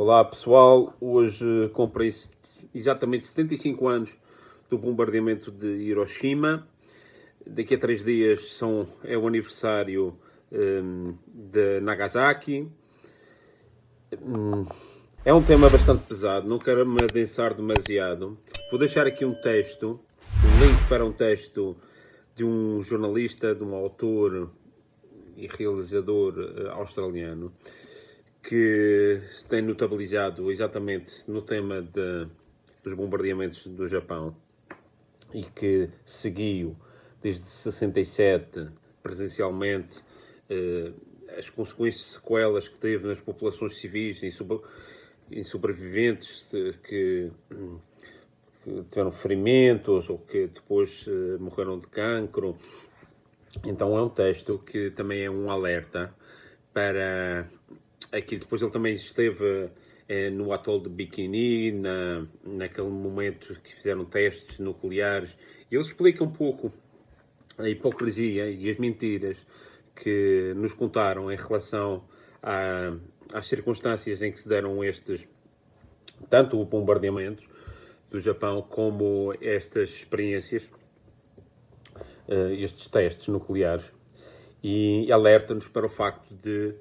Olá pessoal, hoje comprei exatamente 75 anos do bombardeamento de Hiroshima. Daqui a 3 dias é o aniversário de Nagasaki. É um tema bastante pesado, não quero me adensar demasiado. Vou deixar aqui um texto, um link para um texto de um jornalista, de um autor e realizador australiano, que se tem notabilizado exatamente no tema dos bombardeamentos do Japão e que seguiu desde 67 presencialmente as consequências, sequelas que teve nas populações civis, em sobreviventes que tiveram ferimentos ou que depois morreram de cancro. Então é um texto que também é um alerta para aqui. Depois ele também esteve no atol de Bikini, naquele momento que fizeram testes nucleares. E ele explica um pouco a hipocrisia e as mentiras que nos contaram em relação às circunstâncias em que se deram tanto o bombardeamento do Japão como estas experiências, estes testes nucleares, e alerta-nos para o facto de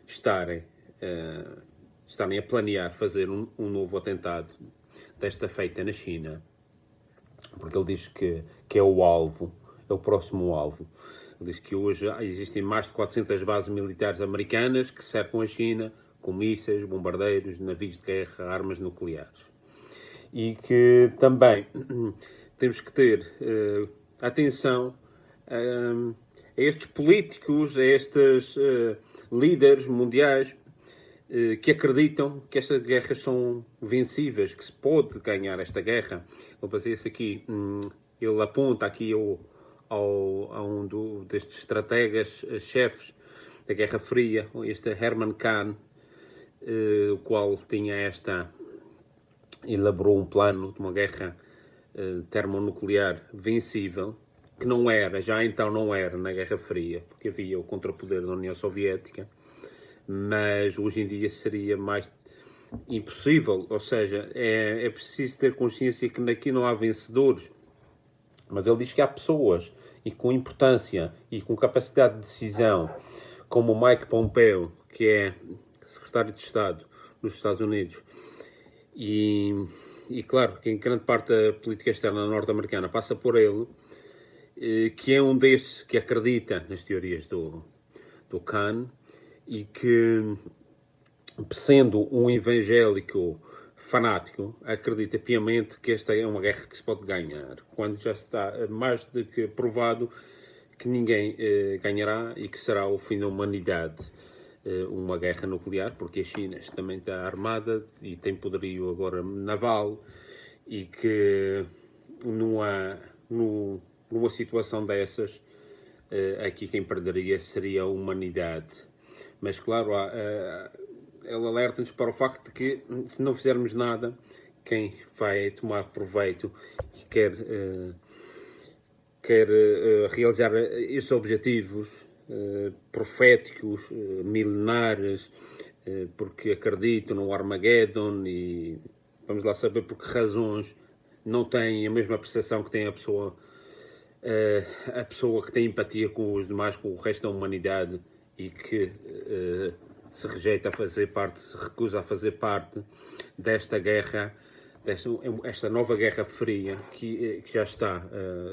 estarem a planear fazer um novo atentado desta feita na China, porque ele diz que é o alvo, é o próximo alvo. Ele diz que hoje existem mais de 400 bases militares americanas que cercam a China com mísseis, bombardeiros, navios de guerra, armas nucleares. E que também temos que ter atenção a estes políticos, a estes líderes mundiais que acreditam que estas guerras são vencíveis, que se pode ganhar esta guerra. Vou fazer isso aqui. Ele aponta aqui a um destes estrategas, chefes da Guerra Fria, este Herman Kahn, o qual elaborou um plano de uma guerra termonuclear vencível, que já então não era na Guerra Fria, porque havia o contrapoder da União Soviética, mas hoje em dia seria mais impossível. Ou seja, é preciso ter consciência que aqui não há vencedores, mas ele diz que há pessoas e com importância e com capacidade de decisão, como o Mike Pompeo, que é secretário de Estado nos Estados Unidos, e claro que em grande parte da política externa norte-americana passa por ele, que é um destes que acredita nas teorias do Kahn e que, sendo um evangélico fanático, acredita piamente que esta é uma guerra que se pode ganhar, quando já está mais do que provado que ninguém ganhará e que será o fim da humanidade. Uma guerra nuclear, porque a China também está armada e tem poderio agora naval, e que numa situação dessas, aqui quem perderia seria a humanidade. Mas claro, ele alerta-nos para o facto de que, se não fizermos nada, quem vai tomar proveito e quer realizar esses objetivos proféticos, milenares, porque acreditam no Armageddon, e vamos lá saber por que razões não têm a mesma percepção que tem a pessoa que tem empatia com os demais, com o resto da humanidade, e que se rejeita a fazer parte, se recusa a fazer parte desta guerra, esta nova Guerra Fria que já está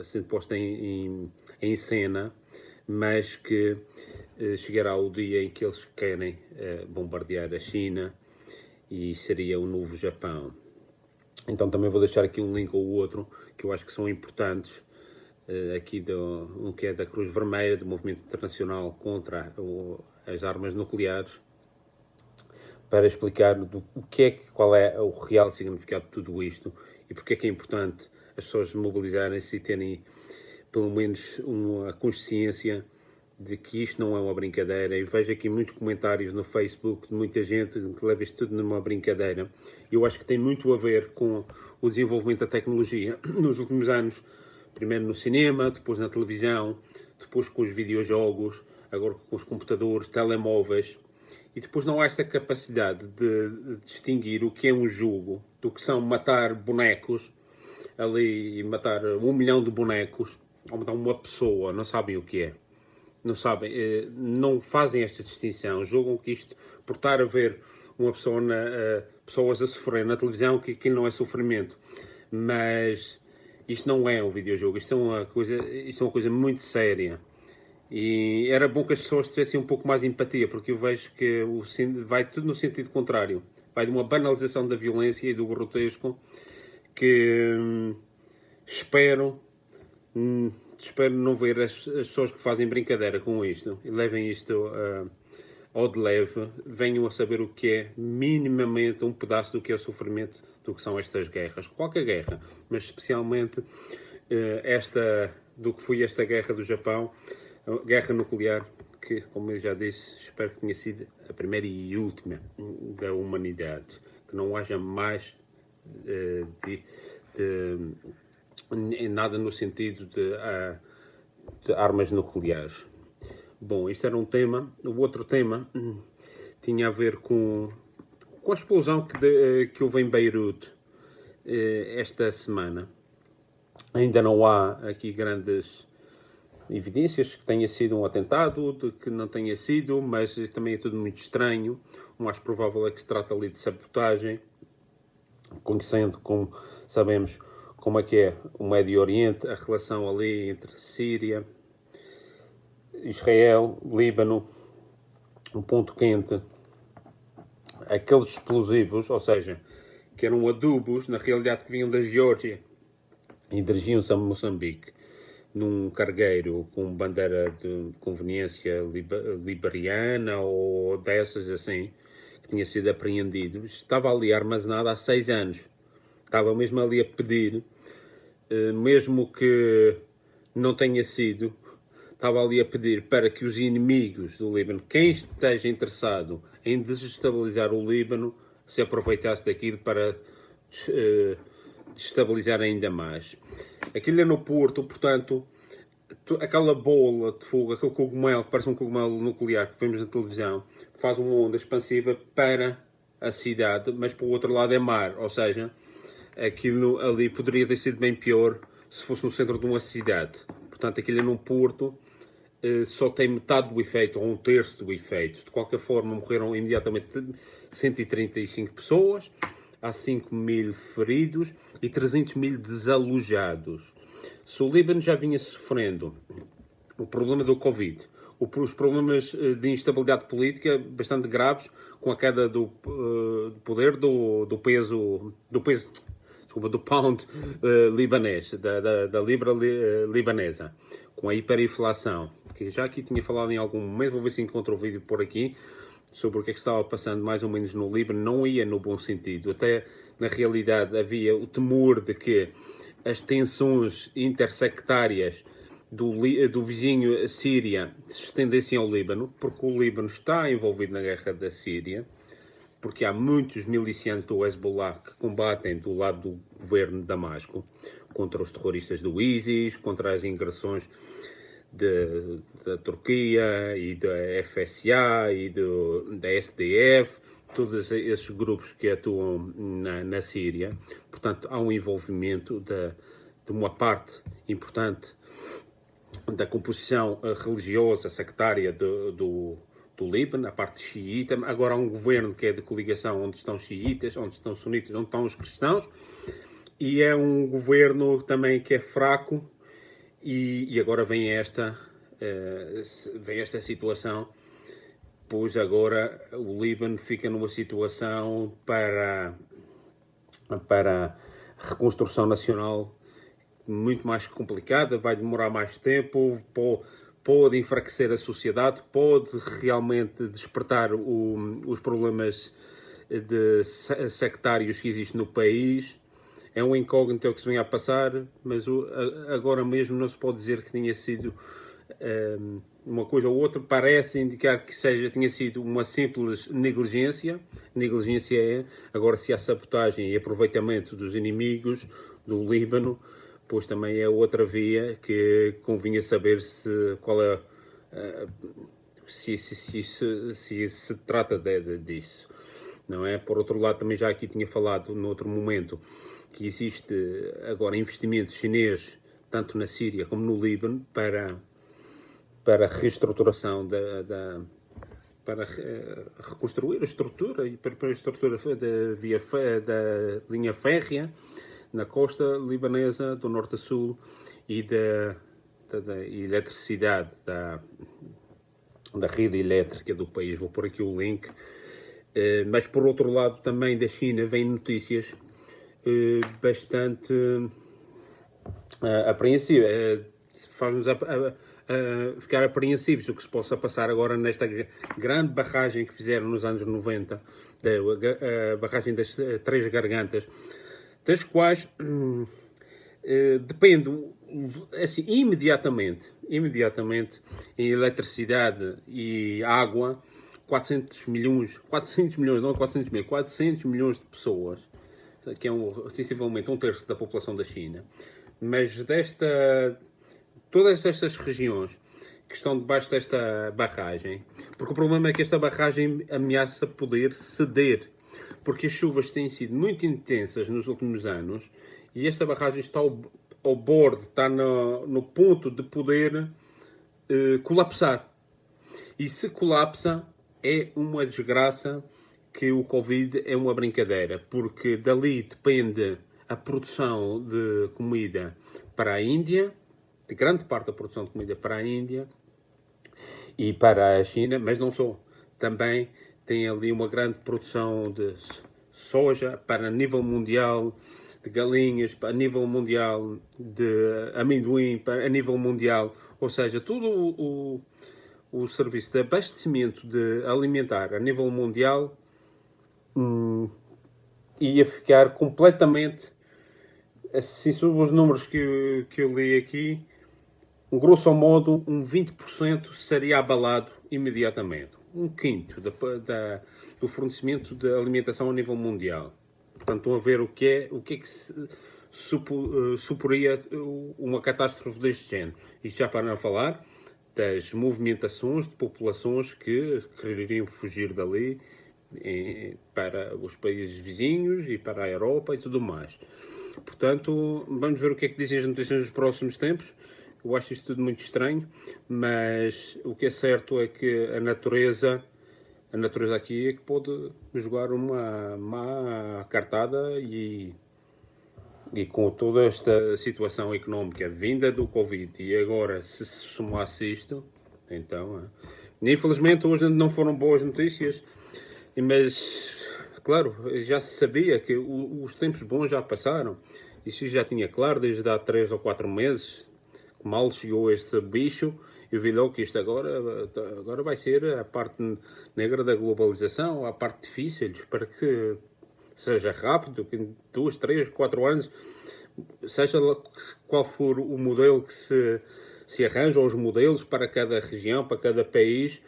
sendo posta em cena, mas que chegará o dia em que eles querem bombardear a China e seria o novo Japão. Então também vou deixar aqui um link ou outro que eu acho que são importantes, aqui um que é da Cruz Vermelha, do Movimento Internacional contra as Armas Nucleares, para explicar qual é o real significado de tudo isto e porque é importante as pessoas mobilizarem-se e terem pelo menos uma consciência de que isto não é uma brincadeira. Eu vejo aqui muitos comentários no Facebook de muita gente que leva isto tudo numa brincadeira. Eu acho que tem muito a ver com o desenvolvimento da tecnologia nos últimos anos, primeiro no cinema, depois na televisão, depois com os videojogos, agora com os computadores, telemóveis, e depois não há essa capacidade de distinguir o que é um jogo do que são matar bonecos ali e matar 1 milhão de bonecos ou matar uma pessoa, não sabem o que é. Não sabem, não fazem esta distinção, julgam que isto, por estar a ver uma pessoa pessoas a sofrer na televisão, que aquilo não é sofrimento. Mas isto não é um videojogo, isto é uma coisa muito séria. E era bom que as pessoas tivessem um pouco mais de empatia, porque eu vejo que vai tudo no sentido contrário. Vai de uma banalização da violência e do grotesco que espero não ver as pessoas que fazem brincadeira com isto e levem isto ao de leve, venham a saber o que é minimamente um pedaço do que é o sofrimento do que são estas guerras. Qualquer guerra, mas especialmente esta do que foi esta guerra do Japão, a guerra nuclear, que, como eu já disse, espero que tenha sido a primeira e última da humanidade. Que não haja mais nada no sentido de armas nucleares. Bom, isto era um tema. O outro tema tinha a ver com a explosão que houve em Beirute esta semana. Ainda não há aqui grandes evidências que tenha sido um atentado, de que não tenha sido, mas também é tudo muito estranho. O mais provável é que se trata ali de sabotagem, conhecendo, como sabemos, como é que é o Médio Oriente, a relação ali entre Síria, Israel, Líbano, um ponto quente, aqueles explosivos, ou seja, que eram adubos, na realidade que vinham da Geórgia e dirigiam-se a Moçambique, num cargueiro com bandeira de conveniência liberiana ou dessas assim, que tinha sido apreendido, estava ali armazenado há 6 anos. Estava mesmo ali a pedir, mesmo que não tenha sido, estava ali a pedir para que os inimigos do Líbano, quem esteja interessado em desestabilizar o Líbano, se aproveitasse daquilo para destabilizar ainda mais. Aquilo é no Porto, portanto, aquela bola de fogo, aquele cogumelo, que parece um cogumelo nuclear que vemos na televisão, faz uma onda expansiva para a cidade, mas para o outro lado é mar, ou seja, aquilo ali poderia ter sido bem pior se fosse no centro de uma cidade. Portanto, aquilo é num porto, só tem metade do efeito, ou 1/3 do efeito. De qualquer forma, morreram imediatamente 135 pessoas, há 5.000 feridos e 300.000 desalojados. Se o Líbano já vinha sofrendo o problema do Covid, os problemas de instabilidade política bastante graves, com a queda do poder do peso, do pound libanês, da libra libanesa, com a hiperinflação, que já aqui tinha falado em algum momento, vou ver se encontro o vídeo por aqui, sobre o que é que estava passando mais ou menos no Líbano. Não ia no bom sentido, até na realidade havia o temor de que as tensões intersectárias do vizinho Síria se estendessem ao Líbano, porque o Líbano está envolvido na guerra da Síria, porque há muitos milicianos do Hezbollah que combatem do lado do governo de Damasco contra os terroristas do ISIS, contra as ingressões da Turquia e da FSA e da SDF, todos esses grupos que atuam na Síria. Portanto, há um envolvimento de uma parte importante da composição religiosa, sectária do Líbano, a parte xiita. Agora há um governo que é de coligação onde estão xiitas, onde estão sunitas, onde estão os cristãos, e é um governo também que é fraco, e agora vem esta situação, pois agora o Líbano fica numa situação para reconstrução nacional muito mais complicada, vai demorar mais tempo, pode enfraquecer a sociedade, pode realmente despertar os problemas sectários que existem no país. É um incógnito que se vem a passar, mas agora mesmo não se pode dizer que tenha sido uma coisa ou outra. Parece indicar que tinha sido uma simples negligência. Negligência é, agora se há sabotagem e aproveitamento dos inimigos do Líbano, pois também é outra via que convinha saber se trata disso. Não é? Por outro lado, também já aqui tinha falado, no outro momento, que existe agora investimento chinês, tanto na Síria como no Líbano, para a reestruturação para reconstruir a estrutura e para a estrutura da linha férrea na costa libanesa do norte a sul e da eletricidade, da rede elétrica do país. Vou pôr aqui o link. Mas por outro lado também da China vêm notícias bastante apreensivas, faz-nos ficar apreensivos do que se possa passar agora nesta grande barragem que fizeram nos anos 90, a barragem das Três Gargantas, das quais depende assim, imediatamente em eletricidade e água 400 milhões de pessoas, que é sensivelmente um terço da população da China. Mas todas estas regiões que estão debaixo desta barragem, porque o problema é que esta barragem ameaça poder ceder, porque as chuvas têm sido muito intensas nos últimos anos e esta barragem está ao borde, está no ponto de poder colapsar. E se colapsa, é uma desgraça, que o Covid é uma brincadeira, porque dali depende a produção de comida para a Índia, de grande parte da produção de comida para a Índia e para a China, mas não só. Também tem ali uma grande produção de soja para a nível mundial, de galinhas a nível mundial, de amendoim a nível mundial, ou seja, todo o serviço de abastecimento de alimentar a nível mundial ia ficar completamente, assim, sobre os números que eu li aqui, grosso modo, 20% seria abalado imediatamente. Um quinto do fornecimento de alimentação a nível mundial. Portanto, estão a ver o que é que se suporia uma catástrofe deste género. Isto já para não falar das movimentações de populações que quereriam fugir dali para os países vizinhos e para a Europa e tudo mais. Portanto, vamos ver o que é que dizem as notícias nos próximos tempos. Eu acho isto tudo muito estranho, mas o que é certo é que a natureza aqui é que pode jogar uma má cartada e com toda esta situação económica vinda do Covid e agora se somasse isto, então, infelizmente hoje não foram boas notícias, mas claro, já se sabia que os tempos bons já passaram, isso já tinha claro desde há 3 ou 4 meses, que mal chegou este bicho. Eu vi logo que isto agora vai ser a parte negra da globalização, a parte difícil, para que seja rápido, que em 2, 3, 4 anos, seja qual for o modelo que se arranja, ou os modelos para cada região, para cada país,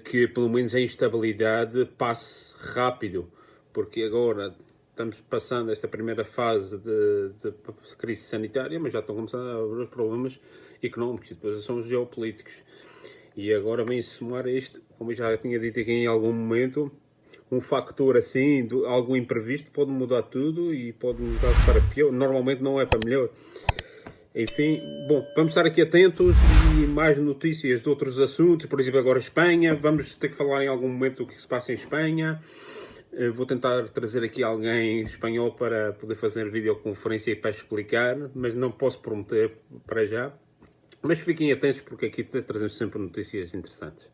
que pelo menos a instabilidade passe rápido, porque agora estamos passando esta primeira fase de crise sanitária, mas já estão começando a haver os problemas económicos e depois são os geopolíticos. E agora vem somar isto, como eu já tinha dito aqui em algum momento, um fator assim, algo imprevisto, pode mudar tudo e pode mudar para pior. Normalmente não é para melhor. Enfim, bom, vamos estar aqui atentos e mais notícias de outros assuntos, por exemplo, agora Espanha. Vamos ter que falar em algum momento do que se passa em Espanha. Vou tentar trazer aqui alguém espanhol para poder fazer videoconferência e para explicar, mas não posso prometer para já. Mas fiquem atentos porque aqui trazemos sempre notícias interessantes.